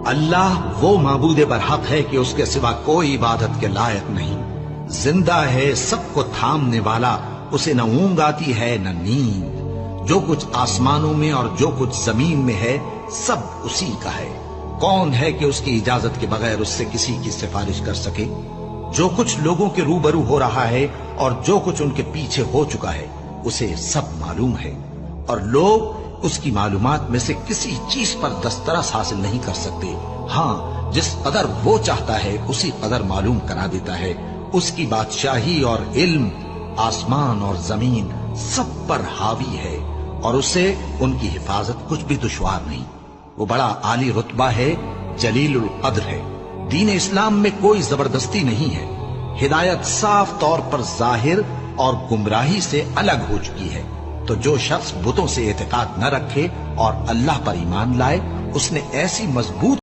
اللہ وہ معبود برحق ہے کہ اس کے سوا کوئی عبادت کے لائق نہیں، زندہ ہے، سب کو تھامنے والا، اسے نہ اونگ آتی ہے نہ نیند، جو کچھ آسمانوں میں اور جو کچھ زمین میں ہے سب اسی کا ہے۔ کون ہے کہ اس کی اجازت کے بغیر اس سے کسی کی سفارش کر سکے؟ جو کچھ لوگوں کے روبرو ہو رہا ہے اور جو کچھ ان کے پیچھے ہو چکا ہے اسے سب معلوم ہے، اور لوگ اس کی معلومات میں سے کسی چیز پر دسترس حاصل نہیں کر سکتے۔ ہاں، جس قدر وہ چاہتا ہے اسی قدر معلوم کرا دیتا ہے۔ اس کی بادشاہی اور علم آسمان اور زمین سب پر حاوی ہے، اور اسے ان کی حفاظت کچھ بھی دشوار نہیں۔ وہ بڑا عالی رتبہ ہے، جلیل القدر ہے۔ دین اسلام میں کوئی زبردستی نہیں ہے، ہدایت صاف طور پر ظاہر اور گمراہی سے الگ ہو چکی ہے۔ تو جو شخص بتوں سے اعتقاد نہ رکھے اور اللہ پر ایمان لائے، اس نے ایسی مضبوط